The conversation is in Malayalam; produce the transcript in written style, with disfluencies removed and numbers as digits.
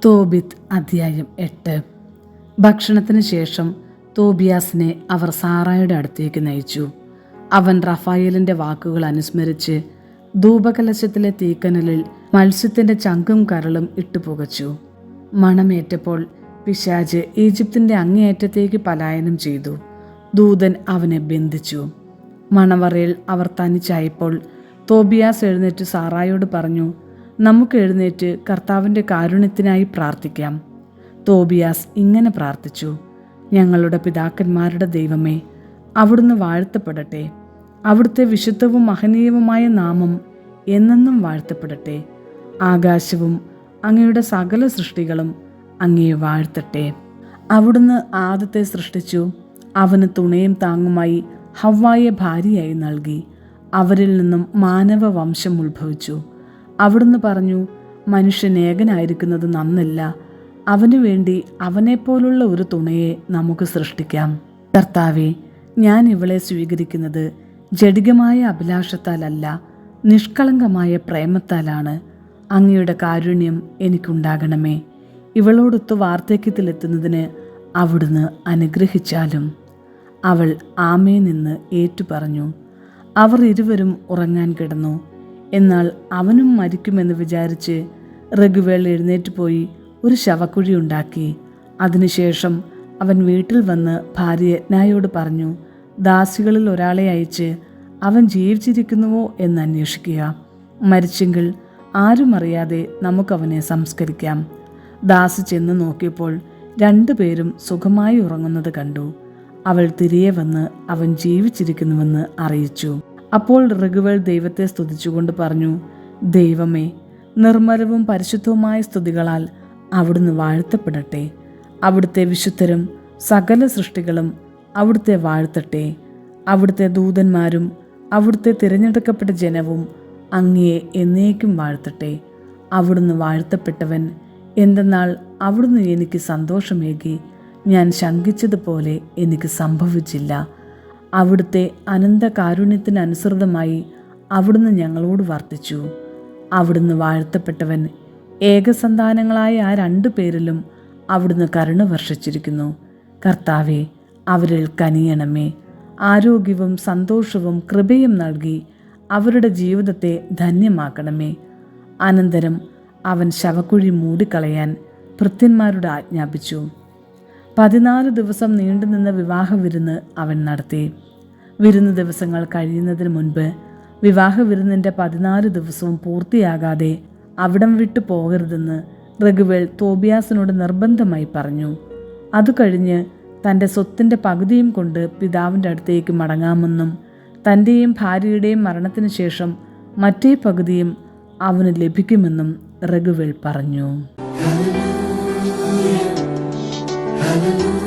തോബിത്ത് അധ്യായം 8. ഭക്ഷണത്തിന് ശേഷം തോബിയാസിനെ അവർ സാറായുടെ അടുത്തേക്ക് നയിച്ചു. അവൻ റഫായേലിന്റെ വാക്കുകൾ അനുസ്മരിച്ച് ധൂപകലശത്തിലെ തീക്കനലിൽ മത്സ്യത്തിന്റെ ചങ്കും കരളും ഇട്ടുപുകച്ചു. മണമേറ്റപ്പോൾ പിശാച് ഈജിപ്തിന്റെ അങ്ങേയറ്റത്തേക്ക് പലായനം ചെയ്തു. ദൂതൻ അവനെ ബന്ധിച്ചു. മണവറയിൽ അവർ തനിച്ചായപ്പോൾ തോബിയാസ് എഴുന്നേറ്റ് സാറായോട് പറഞ്ഞു, നമുക്ക് എഴുന്നേറ്റ് കർത്താവിൻ്റെ കാരുണ്യത്തിനായി പ്രാർത്ഥിക്കാം. തോബിയാസ് ഇങ്ങനെ പ്രാർത്ഥിച്ചു: ഞങ്ങളുടെ പിതാക്കന്മാരുടെ ദൈവമേ, അവിടുന്ന് വാഴ്ത്തപ്പെടട്ടെ. അവിടുത്തെ വിശുദ്ധവും മഹനീയവുമായ നാമം എന്നെന്നും വാഴ്ത്തപ്പെടട്ടെ. ആകാശവും അങ്ങയുടെ സകല സൃഷ്ടികളും അങ്ങയെ വാഴ്ത്തട്ടെ. അവിടുന്ന് ആദത്തെ സൃഷ്ടിച്ചു. അവന് തുണയും താങ്ങുമായി ഹവ്വായെ ഭാര്യയായി നൽകി. അവരിൽ നിന്നും മാനവ വംശം ഉത്ഭവിച്ചു. അവിടുന്ന് പറഞ്ഞു, മനുഷ്യൻ ഏകനായിരിക്കുന്നത് നന്നല്ല. അവനു വേണ്ടി അവനെപ്പോലുള്ള ഒരു തുണയെ നമുക്ക് സൃഷ്ടിക്കാം. കർത്താവെ, ഞാൻ ഇവളെ സ്വീകരിക്കുന്നത് ജഡികമായ അഭിലാഷത്താലല്ല, നിഷ്കളങ്കമായ പ്രേമത്താലാണ്. അങ്ങയുടെ കാരുണ്യം എനിക്കുണ്ടാകണമേ. ഇവളോടൊത്ത് വാർദ്ധക്യത്തിലെത്തുന്നതിന് അവിടുന്ന് അനുഗ്രഹിച്ചാലും. അവൾ ആമേൻ എന്ന് ഏറ്റുപറഞ്ഞു. അവർ ഇരുവരും ഉറങ്ങാൻ കിടന്നു. എന്നാൽ അവനും മരിക്കുമെന്ന് വിചാരിച്ച് റഗുവേൽ എഴുന്നേറ്റ് പോയി ഒരു ശവക്കുഴി ഉണ്ടാക്കി. അതിനുശേഷം അവൻ വീട്ടിൽ വന്ന് ഭാര്യ യജ്ഞയോട് പറഞ്ഞു, ദാസികളിൽ ഒരാളെ അയച്ച് അവൻ ജീവിച്ചിരിക്കുന്നുവോ എന്ന് അന്വേഷിക്കുക. മരിച്ചെങ്കിൽ ആരും അറിയാതെ നമുക്കവനെ സംസ്കരിക്കാം. ദാസി ചെന്ന് നോക്കിയപ്പോൾ രണ്ടുപേരും സുഖമായി ഉറങ്ങുന്നത് കണ്ടു. അവൾ തിരികെ വന്ന് അവൻ ജീവിച്ചിരിക്കുന്നുവെന്ന് അറിയിച്ചു. അപ്പോൾ റഗുവേൽ ദൈവത്തെ സ്തുതിച്ചുകൊണ്ട് പറഞ്ഞു, ദൈവമേ, നിർമ്മലവും പരിശുദ്ധവുമായ സ്തുതികളാൽ അവിടുന്ന് വാഴ്ത്തപ്പെടട്ടെ. അവിടുത്തെ വിശുദ്ധരും സകല സൃഷ്ടികളും അവിടുത്തെ വാഴ്ത്തട്ടെ. അവിടുത്തെ ദൂതന്മാരും അവിടുത്തെ തിരഞ്ഞെടുക്കപ്പെട്ട ജനവും അങ്ങയെ എന്നേക്കും വാഴ്ത്തട്ടെ. അവിടുന്ന് വാഴ്ത്തപ്പെട്ടവൻ. എന്തെന്നാൽ അവിടുന്ന് എനിക്ക് സന്തോഷമേകി. ഞാൻ ശങ്കിച്ചതുപോലെ എനിക്ക് സംഭവിച്ചില്ല. അവിടുത്തെ അനന്ത കാരുണ്യത്തിനനുസൃതമായി അവിടുന്ന് ഞങ്ങളോട് വർത്തിച്ചു. അവിടുന്ന് വാഴ്ത്തപ്പെട്ടവൻ. ഏകസന്താനങ്ങളായ ആ 2 പേരിലും അവിടുന്ന് കരുണ വർഷിച്ചിരിക്കുന്നു. കർത്താവെ, അവരിൽ കനിയണമേ. ആരോഗ്യവും സന്തോഷവും കൃപയും നൽകി അവരുടെ ജീവിതത്തെ ധന്യമാക്കണമേ. അനന്തരം അവൻ ശവക്കുഴി മൂടിക്കളയാൻ ഭൃത്യന്മാരോട് ആജ്ഞാപിച്ചു. 14 ദിവസം നീണ്ടുനിന്ന വിവാഹ വിരുന്ന് അവൻ നടത്തി. വിരുന്ന് ദിവസങ്ങൾ കഴിയുന്നതിന് മുൻപ് വിവാഹ വിരുന്നിൻ്റെ 14 ദിവസവും പൂർത്തിയാകാതെ അവിടം വിട്ടു പോകരുതെന്ന് റഗുവേൽ തോബിയാസിനോട് നിർബന്ധമായി പറഞ്ഞു. അത് കഴിഞ്ഞ് തൻ്റെ സ്വത്തിൻ്റെ പകുതിയും കൊണ്ട് പിതാവിൻ്റെ അടുത്തേക്ക് മടങ്ങാമെന്നും തൻ്റെയും ഭാര്യയുടെയും മരണത്തിന് ശേഷം മറ്റേ പകുതിയും അവന് ലഭിക്കുമെന്നും റഗുവേൽ പറഞ്ഞു. Hallelujah.